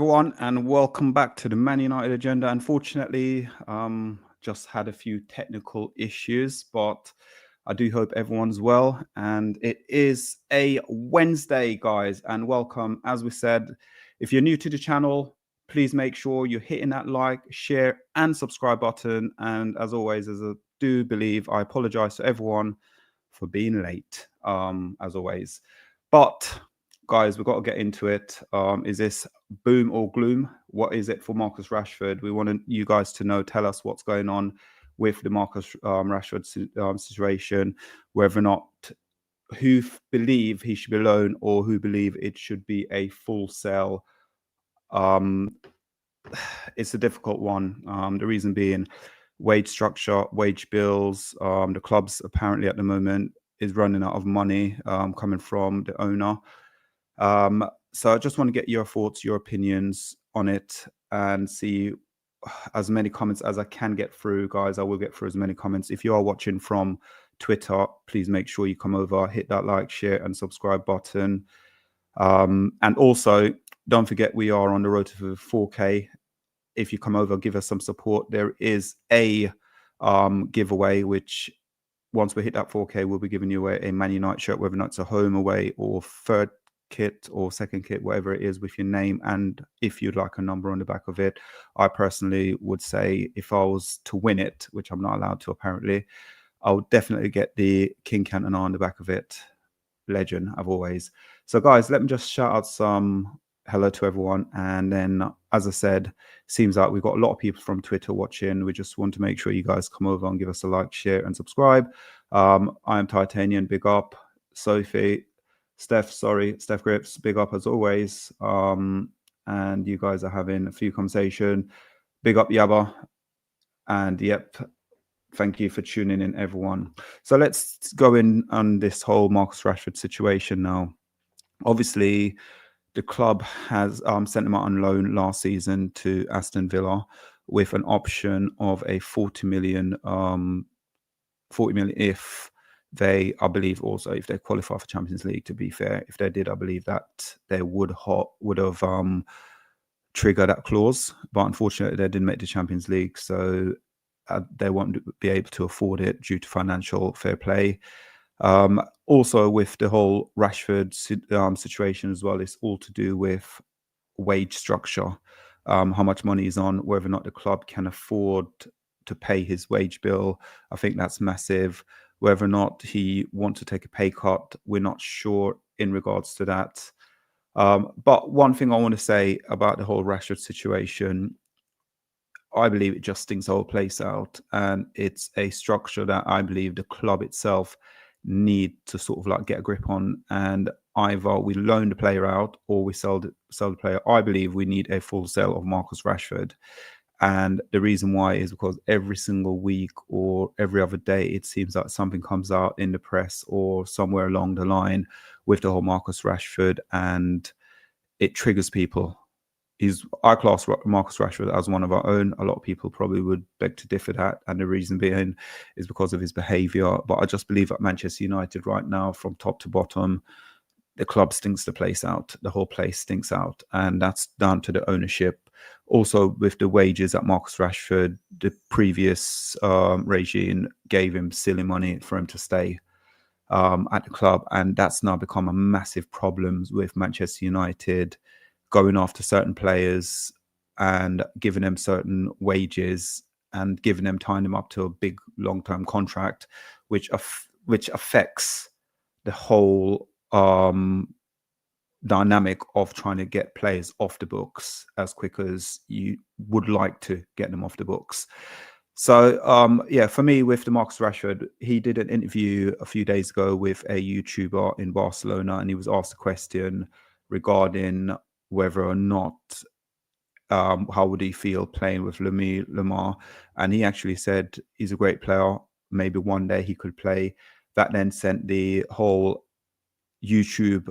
everyone, and welcome back to the Man United Agenda. Unfortunately, just had a few technical issues, but I do hope everyone's well. And it is a Wednesday, guys, and welcome. As we said, if you're new to the channel, please make sure you're hitting that like, share, and subscribe button. And as always, as I do believe, I apologize to everyone for being late, as always. But guys, we've got to get into it. Is this boom or gloom? What is it for Marcus Rashford? We want you guys to know, tell us what's going on with the Marcus Rashford situation, whether or not who believe he should be loaned or who believe it should be a full sell. It's a difficult one. The reason being wage structure, wage bills. The club's apparently at the moment is running out of money coming from the owner. So I just want to get your thoughts, your opinions on it, and see as many comments as I can get through, guys. I will get through as many comments. If you are watching from Twitter, please make sure you come over, hit that like, share, and subscribe button. And also, don't forget we are on the road to 4K. If you come over, give us some support. There is a giveaway, which once we hit that 4K, we'll be giving you away a Man United shirt, whether or not it's a home, away, or third kit or second kit, whatever it is, with your name, and if you'd like a number on the back of it. I personally would say if I was to win it, which I'm not allowed to apparently, I would definitely get the King Cantona on the back of it. Legend, I've always. So guys, let me just shout out some hello to everyone, and then as I said, seems like we've got a lot of people from Twitter watching. We just want to make sure you guys come over and give us a like, share, and subscribe. I am Titanian, big up. Sophie, Steph Grips, big up as always. And you guys are having a few conversation. Big up Yabba. And yep, thank you for tuning in, everyone. So let's go in on this whole Marcus Rashford situation now. Obviously, the club has sent him out on loan last season to Aston Villa with an option of a 40 million if they, I believe, also if they qualify for Champions League. To be fair, if they did, I believe that they would have triggered that clause. But unfortunately, they didn't make the Champions League, so they won't be able to afford it due to financial fair play. Also, with the whole Rashford situation as well, it's all to do with wage structure, how much money is on, whether or not the club can afford to pay his wage bill. I think that's massive. Whether or not he wants to take a pay cut, we're not sure in regards to that. But one thing I want to say about the whole Rashford situation, I believe it just stinks the whole place out, and it's a structure that I believe the club itself need to sort of like get a grip on, and either we loan the player out or we sell the player. I believe we need a full sale of Marcus Rashford, and the reason why is because every single week or every other day it seems like something comes out in the press or somewhere along the line with the whole Marcus Rashford, and it triggers people. I class Marcus Rashford as one of our own. A lot of people probably would beg to differ that, and the reason being is because of his behaviour. But I just believe at Manchester United right now, from top to bottom, the club stinks the place out. The whole place stinks out, and that's down to the ownership. Also, with the wages at Marcus Rashford, the previous regime gave him silly money for him to stay at the club, and that's now become a massive problem with Manchester United going after certain players and giving them certain wages and tying them up to a big long-term contract, which affects the whole dynamic of trying to get players off the books as quick as you would like to get them off the books. So yeah, for me, with the Marcus Rashford, he did an interview a few days ago with a YouTuber in Barcelona, and he was asked a question regarding whether or not how would he feel playing with Lamar, and he actually said he's a great player. Maybe one day he could play. That then sent the whole YouTube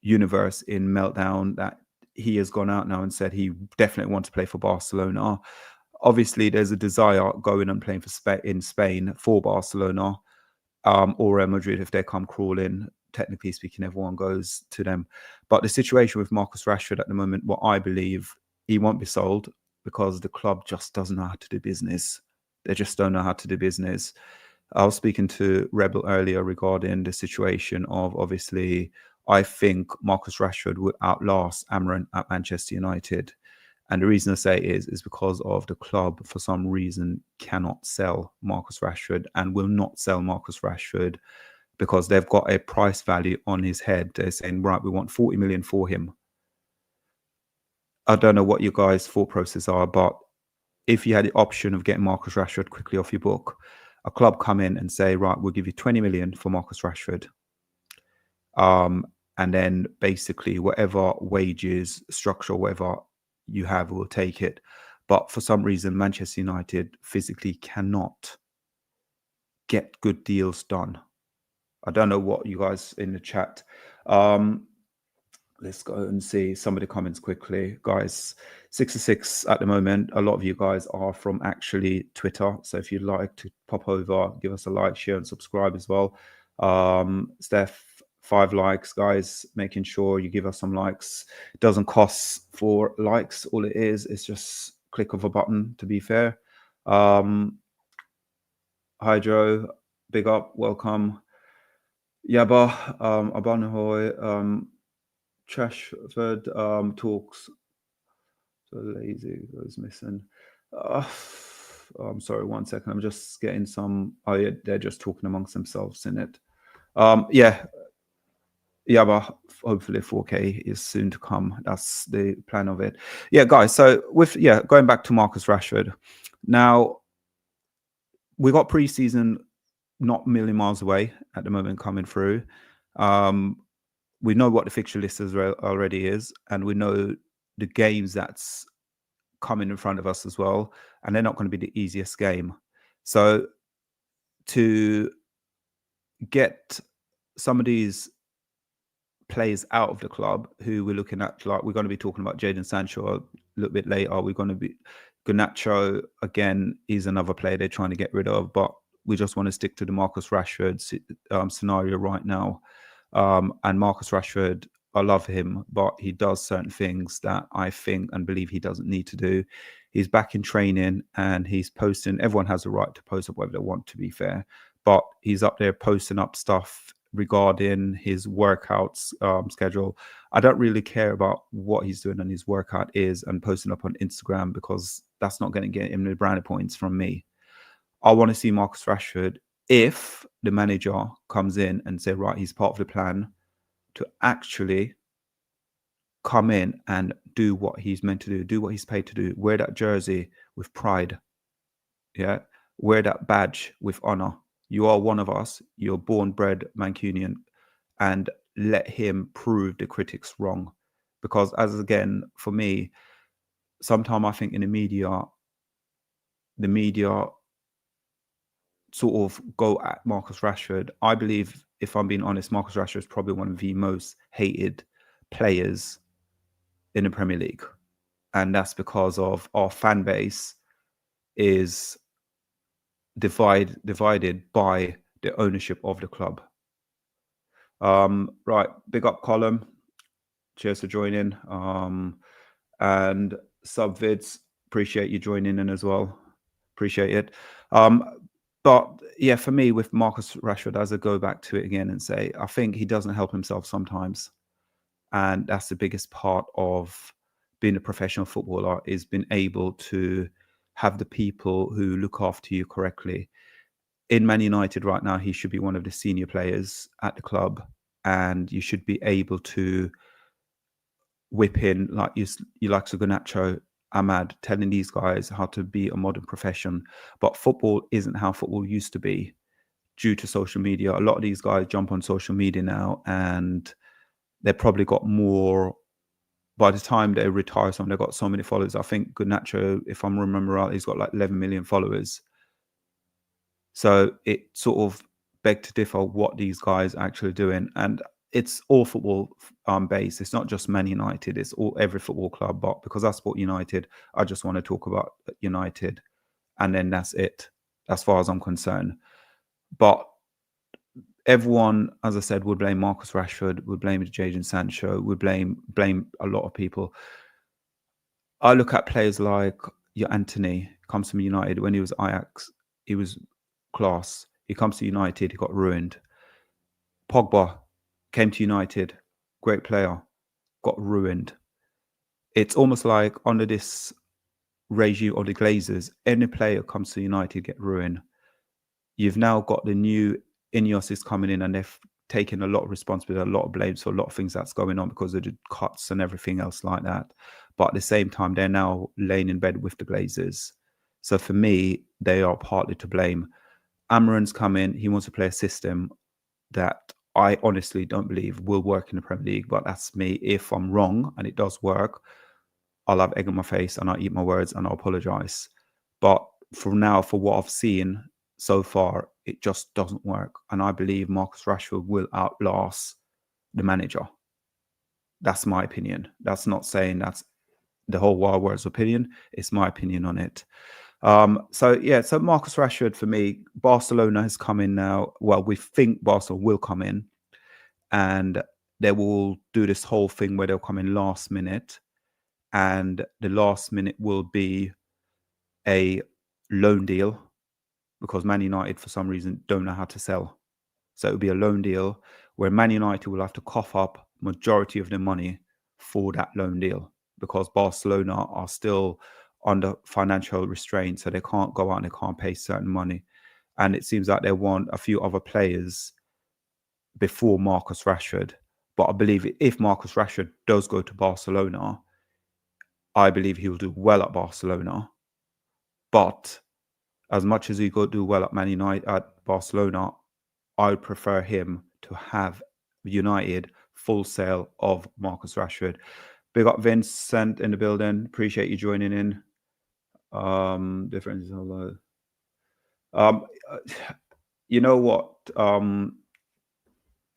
universe in meltdown, that he has gone out now and said he definitely wants to play for Barcelona. Obviously, there's a desire going and playing in Spain for Barcelona or Real Madrid if they come crawling. Technically speaking, everyone goes to them. But the situation with Marcus Rashford at the moment, what I believe he won't be sold because the club just doesn't know how to do business. They just don't know how to do business. I was speaking to Rebel earlier regarding the situation of, obviously, I think Marcus Rashford would outlast Amarin at Manchester United. And the reason I say is because of the club, for some reason, cannot sell Marcus Rashford and will not sell Marcus Rashford because they've got a price value on his head. They're saying, right, we want 40 million for him. I don't know what your guys' thought process are, but if you had the option of getting Marcus Rashford quickly off your book, a club come in and say, right, we'll give you 20 million for Marcus Rashford. And then basically whatever wages, structure, whatever you have, we'll take it. But for some reason, Manchester United physically cannot get good deals done. I don't know what you guys in the chat. Let's go and see some of the comments quickly. Guys, 66 at the moment. A lot of you guys are from actually Twitter. So if you'd like to pop over, give us a like, share, and subscribe as well. Steph, 5 likes, guys, making sure you give us some likes. It doesn't cost for likes. All it is just click of a button, to be fair. Hydro, big up, welcome. Yaba, Abanahoy, Trashford talks. So lazy goes missing. I'm sorry, 1 second. I'm just getting some. Oh, yeah, they're just talking amongst themselves in it. Yeah, but hopefully 4K is soon to come. That's the plan of it. Yeah, guys. So going back to Marcus Rashford. Now, we got preseason not a million miles away at the moment coming through. We know what the fixture list already is, and we know the games that's coming in front of us as well, and they're not going to be the easiest game. So to get some of these players out of the club who we're looking at, like we're going to be talking about Jadon Sancho a little bit later. We're going to be Garnacho again is another player they're trying to get rid of, but we just want to stick to the Marcus Rashford scenario right now. And Marcus Rashford, I love him, but he does certain things that I think and believe he doesn't need to do. He's back in training and he's posting. Everyone has a right to post up whatever they want, to be fair, but he's up there posting up stuff regarding his workouts schedule. I don't really care about what he's doing on his workout is and posting up on Instagram because that's not going to get him the brownie points from me. I want to see Marcus Rashford, if the manager comes in and say, right, he's part of the plan, to actually come in and do what he's meant to do what he's paid to do, wear that jersey with pride, yeah, wear that badge with honor. You are one of us, you're born bred Mancunian, and let him prove the critics wrong. Because as again, for me, sometimes I think in the media sort of go at Marcus Rashford. I believe, if I'm being honest, Marcus Rashford is probably one of the most hated players in the Premier League. And that's because of our fan base is divided by the ownership of the club. Right, big up Column. Cheers for joining. And Subvids, appreciate you joining in as well. Appreciate it. But yeah, for me, with Marcus Rashford, as I go back to it again and say, I think he doesn't help himself sometimes. And that's the biggest part of being a professional footballer, is being able to have the people who look after you correctly. In Man United right now, he should be one of the senior players at the club, and you should be able to whip in like you like Garnacho, Ahmad, telling these guys how to be a modern profession. But football isn't how football used to be due to social media. A lot of these guys jump on social media now, and they've probably got more. By the time they retire, they've got so many followers. I think Garnacho, if I'm remembering right, he's got like 11 million followers. So it sort of begged to differ what these guys are actually doing. And it's all football based. It's not just Man United. It's every football club. But because I support United, I just want to talk about United. And then that's it, as far as I'm concerned. But everyone, as I said, would blame Marcus Rashford, would blame Jadon Sancho, would blame a lot of people. I look at players like your Anthony, comes from United. When he was Ajax, he was class. He comes to United, he got ruined. Pogba came to United, great player, got ruined. It's almost like under this regime of the Glazers, any player comes to United get ruined. You've now got the new Ineos is coming in, and they've taken a lot of responsibility, a lot of blames for a lot of things that's going on because of the cuts and everything else like that. But at the same time, they're now laying in bed with the Glazers. So for me, they are partly to blame. Amaran's come in. He wants to play a system that I honestly don't believe will work in the Premier League. But that's me. If I'm wrong and it does work, I'll have egg on my face and I'll eat my words and I'll apologize. But for now, for what I've seen so far, it just doesn't work. And I believe Marcus Rashford will outlast the manager. That's my opinion. That's not saying that's the whole wild world's opinion. It's my opinion on it. So Marcus Rashford for me, Barcelona has come in now. Well, we think Barcelona will come in, and they will do this whole thing where they'll come in last minute, and the last minute will be a loan deal because Man United for some reason don't know how to sell. So it will be a loan deal where Man United will have to cough up majority of the money for that loan deal because Barcelona are still under financial restraint, so they can't go out and they can't pay certain money. And it seems like they want a few other players before Marcus Rashford. But I believe if Marcus Rashford does go to Barcelona, I believe he will do well at Barcelona. But as much as he could do well at Man United, at Barcelona, I would prefer him to have United full sale of Marcus Rashford. Big up Vincent in the building. Appreciate you joining in. Differences. You know what?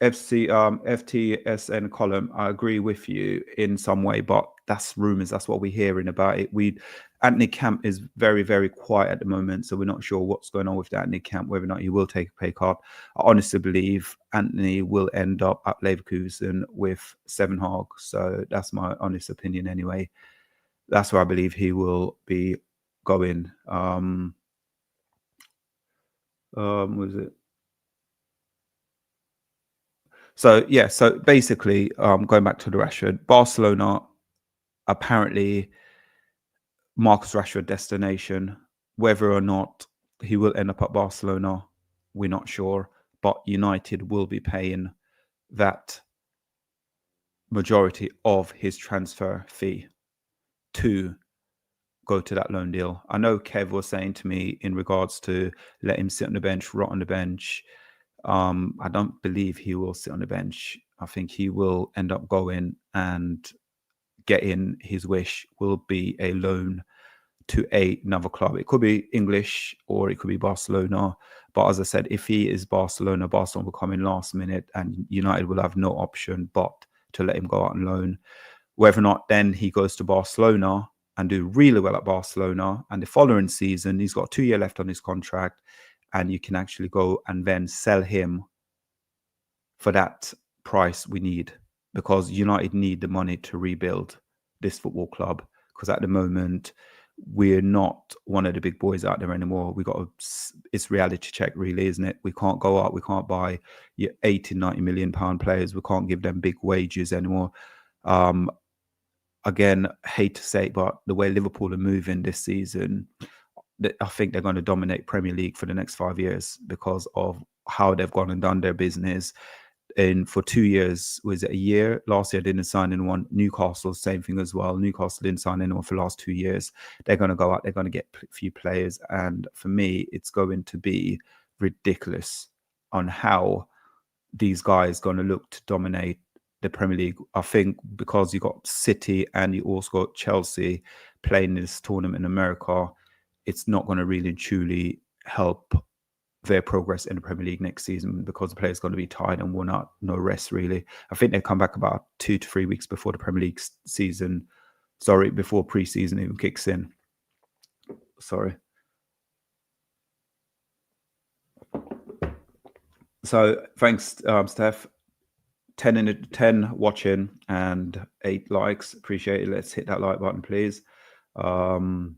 FTSN column, I agree with you in some way, but that's rumors. That's what we're hearing about it. Anthony Camp is very, very quiet at the moment, so we're not sure what's going on with Anthony Camp, whether or not he will take a pay cut. I honestly believe Anthony will end up at Leverkusen with Seven Hag. So that's my honest opinion anyway. That's where I believe he will be going. Was it? So basically, going back to the Rashford, Barcelona, apparently Marcus Rashford destination. Whether or not he will end up at Barcelona, we're not sure. But United will be paying that majority of his transfer fee to go to that loan deal. I know Kev was saying to me in regards to let him sit on the bench, rot on the bench. I don't believe he will sit on the bench. I think he will end up going and getting his wish will be a loan to another club. It could be English or it could be Barcelona. But as I said, if he is Barcelona, Barcelona will come in last minute and United will have no option but to let him go out on loan. Whether or not then he goes to Barcelona and do really well at Barcelona, and the following season, he's got 2 years left on his contract, and you can actually go and then sell him for that price we need, because United need the money to rebuild this football club, because at the moment we're not one of the big boys out there anymore. It's reality check really, isn't it? We can't go out, we can't buy your 80, 90 million pound players, we can't give them big wages anymore. Again, hate to say it, but the way Liverpool are moving this season, I think they're going to dominate Premier League for the next 5 years because of how they've gone and done their business. And for 2 years, was it a year? Last year, didn't sign anyone. Newcastle, same thing as well. Newcastle didn't sign anyone for the last 2 years. They're going to go out. They're going to get a few players. And for me, it's going to be ridiculous on how these guys going to look to dominate the Premier League. I think because you got City and you also got Chelsea playing this tournament in America, it's not going to really truly help their progress in the Premier League next season, because the players going to be tired and worn out, no rest really. I think they come back about 2 to 3 weeks before the Premier League season. Sorry, before pre-season even kicks in. Sorry. So thanks, Steph. 10 watching and 8 likes. Appreciate it. Let's hit that like button, please. Um,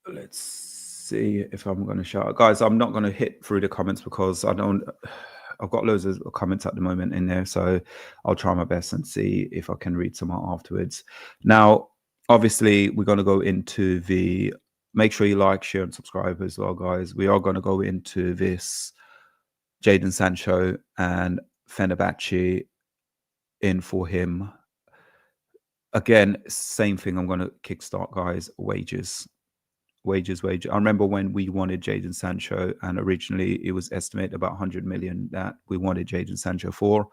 let's see if I'm going to shout. Guys, I'm not going to hit through the comments because I've got loads of comments at the moment in there. So I'll try my best and see if I can read some out afterwards. Now, obviously, we're going to go into make sure you like, share, and subscribe as well, guys. We are going to go into this Jadon Sancho and Fenerbahce in for him. Again, same thing. I'm going to kickstart, guys. Wages. I remember when we wanted Jadon Sancho, and originally it was estimated about 100 million that we wanted Jadon Sancho for.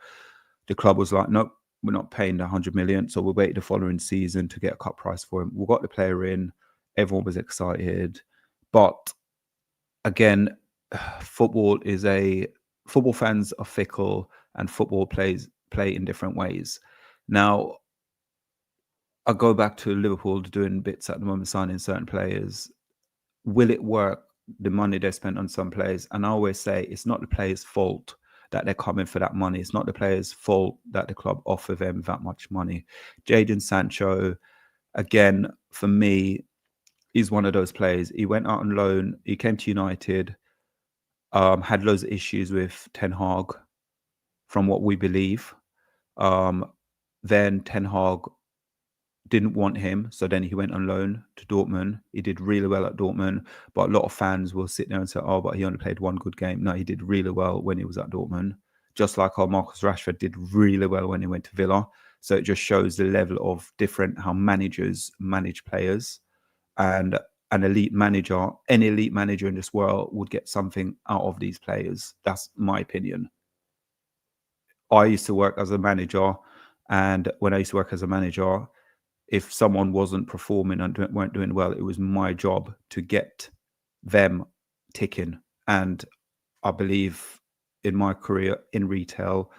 The club was like, nope, we're not paying the 100 million. So we'll wait the following season to get a cut price for him. We got the player in. Everyone was excited. But again, football fans are fickle, and football play in different ways. Now, I go back to Liverpool doing bits at the moment, signing certain players. Will it work? The money they spent on some players, and I always say it's not the players' fault that they're coming for that money. It's not the players' fault that the club offer them that much money. Jadon Sancho, again, for me, is one of those players. He went out on loan. He came to United, had loads of issues with Ten Hag, from what we believe. Then Ten Hag didn't want him, so then he went on loan to Dortmund. He did really well at Dortmund, but a lot of fans will sit there and say, oh, but he only played one good game. No, he did really well when he was at Dortmund, just like how Marcus Rashford did really well when he went to Villa. So it just shows the level of different how managers manage players. And an elite manager, any elite manager in this world would get something out of these players. That's my opinion. I used to work as a manager, and when I used to work as a manager, if someone wasn't performing and weren't doing well, it was my job to get them ticking. And I believe in my career in retail,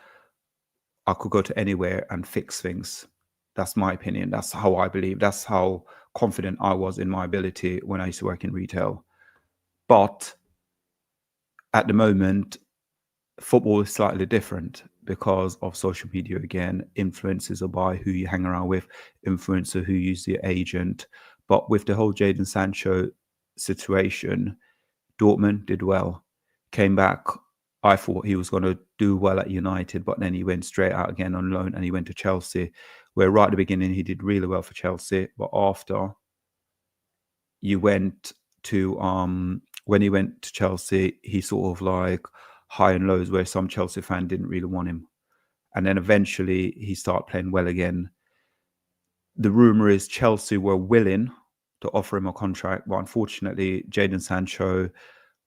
I could go to anywhere and fix things. That's my opinion. That's how I believe. That's how confident I was in my ability when I used to work in retail. But at the moment, football is slightly different because of social media again. Influences are by who you hang around with, influencer who use your agent. But with the whole Jadon Sancho situation, Dortmund did well, came back. I thought he was going to do well at United, but then he went straight out again on loan and he went to Chelsea, where right at the beginning he did really well for Chelsea. But after you went to when he went to Chelsea, he sort of like high and lows where some Chelsea fan didn't really want him. And then eventually he started playing well again. The rumor is Chelsea were willing to offer him a contract, but unfortunately Jadon Sancho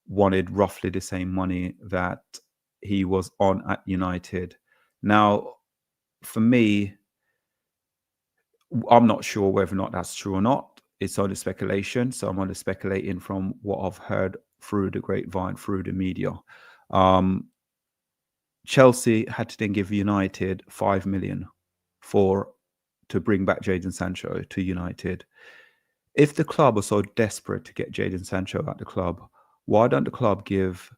wanted roughly the same money that he was on at United. Now, for me, I'm not sure whether or not that's true or not. It's only speculation. So I'm only speculating from what I've heard through the grapevine, through the media. Chelsea had to then give United 5 million to bring back Jadon Sancho to United. If the club are so desperate to get Jadon Sancho at the club, why don't the club give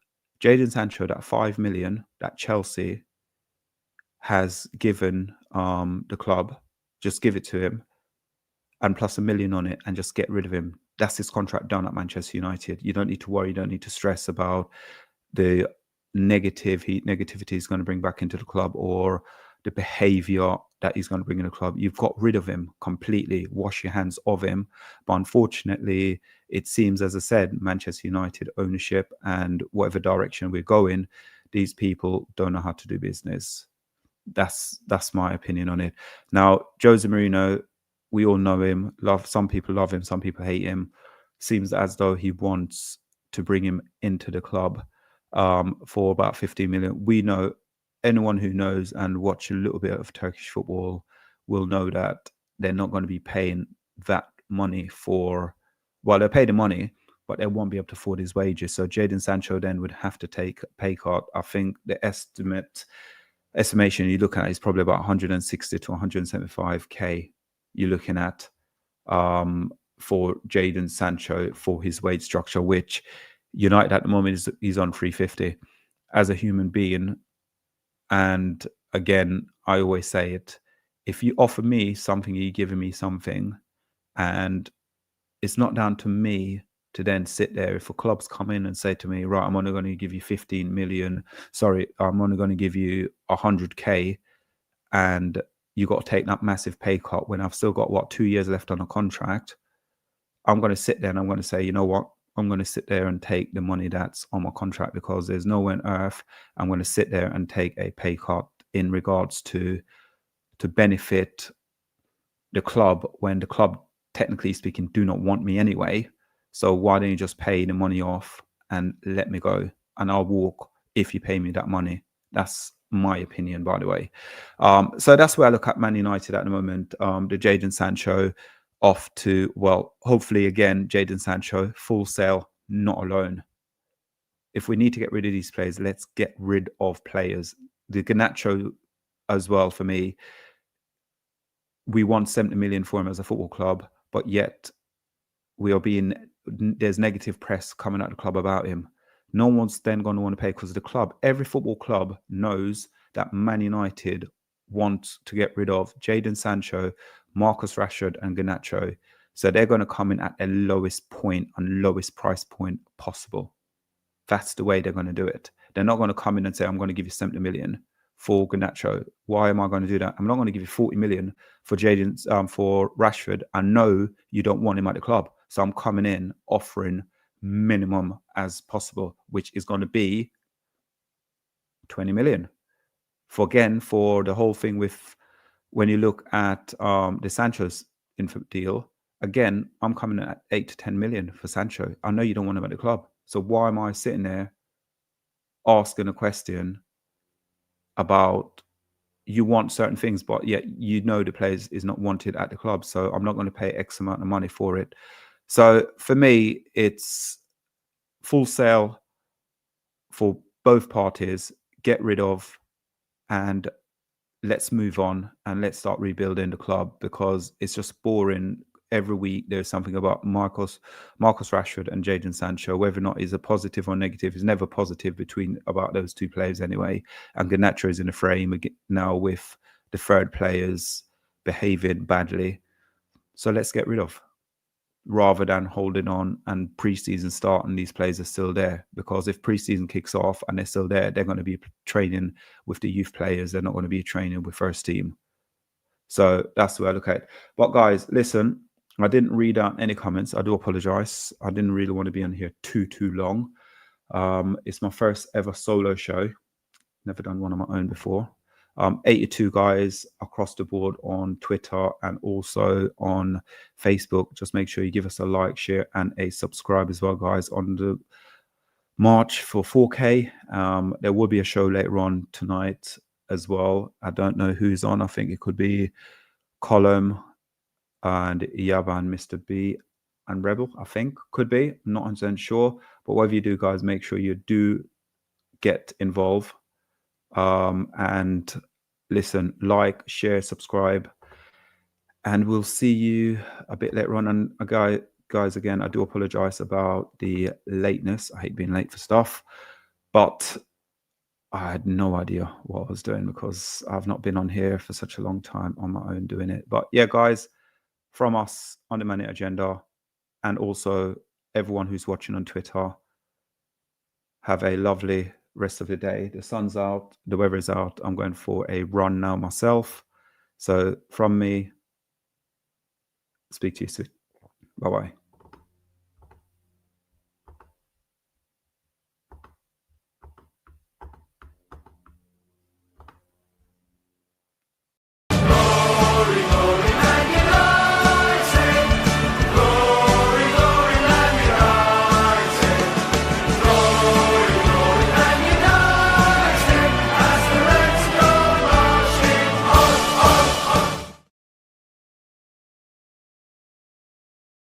Jadon Sancho that 5 million that Chelsea has given the club? Just give it to him, and plus $1 million on it, and just get rid of him. That's his contract done at Manchester United. You don't need to worry. You don't need to stress about the negativity he's going to bring back into the club, or the behavior that he's going to bring in the club. You've got rid of him completely. Wash your hands of him. But unfortunately, it seems, as I said, Manchester United ownership and whatever direction we're going, these people don't know how to do business. That's my opinion on it. Now, Jose Mourinho, we all know him. Some people love him, some people hate him. Seems as though he wants to bring him into the club for about 15 million. We know, anyone who knows and watch a little bit of Turkish football will know that they're not going to be paying that money for, well, they'll pay the money, but they won't be able to afford his wages. So Jadon Sancho then would have to take a pay cut. I think the estimation you're looking at is probably about 160 to 175k you're looking at for Jadon Sancho for his wage structure, which United at the moment he's on 350 as a human being. And again, I always say it, if you offer me something, you're giving me something. And it's not down to me to then sit there. If a club's come in and say to me, right, I'm only going to give you 15 million, sorry, I'm only going to give you 100K, and you got to take that massive pay cut when I've still got, 2 years left on a contract, I'm going to sit there and I'm going to say, you know what? I'm going to sit there and take the money that's on my contract, because there's no way on earth I'm going to sit there and take a pay cut in regards to benefit the club when the club, technically speaking, do not want me anyway. So why don't you just pay the money off and let me go, and I'll walk if you pay me that money. That's my opinion, by the way. So that's where I look at Man United at the moment. The Jadon Sancho off to, well, hopefully again, Jadon Sancho, full sale, not a loan. If we need to get rid of these players, let's get rid of players. The Garnacho as well, for me, we want 70 million for him as a football club, but yet there's negative press coming out of the club about him. No one's then going to want to pay because of the club. Every football club knows that Man United want to get rid of Jadon Sancho, Marcus Rashford, and Garnacho. So they're going to come in at the lowest point and lowest price point possible. That's the way they're going to do it. They're not going to come in and say, I'm going to give you 70 million for Garnacho. Why am I going to do that? I'm not going to give you 40 million for for Rashford. I know you don't want him at the club. So I'm coming in offering minimum as possible, which is going to be 20 million. For the whole thing with, when you look at the Sancho's deal, again, I'm coming in at 8 to 10 million for Sancho. I know you don't want him at the club. So why am I sitting there asking a question about, you want certain things, but yet you know the player is not wanted at the club, so I'm not going to pay X amount of money for it. So for me, it's full sale for both parties, get rid of, and let's move on and let's start rebuilding the club, because it's just boring. Every week there's something about Marcus Rashford and Jadon Sancho. Whether or not is a positive or negative is never positive about those two players anyway. And Garnacho is in the frame now with the third players behaving badly. So let's get rid of, rather than holding on and preseason start and these players are still there. Because if preseason kicks off and they're still there, they're going to be training with the youth players. They're not going to be training with first team. So that's the way I look at it. But guys, listen, I didn't read out any comments. I do apologize. I didn't really want to be on here too long. It's my first ever solo show. Never done one on my own before. 82 guys across the board on Twitter and also on Facebook. Just make sure you give us a like, share, and a subscribe as well, guys, on the march for 4K. There will be a show later on tonight as well. I don't know who's on. I think it could be Column and Yaba and Mr. B and Rebel, I think. Could be. I'm not 100% sure. But whatever you do, guys, make sure you do get involved. And listen, like, share, subscribe. And we'll see you a bit later on. And guys, again, I do apologize about the lateness. I hate being late for stuff. But I had no idea what I was doing, because I've not been on here for such a long time on my own doing it. But yeah, guys, from us on the Man United Agenda, and also everyone who's watching on Twitter, have a lovely rest of the day. The sun's out, the weather is out. I'm going for a run now myself. So from me, speak to you soon. Bye-bye.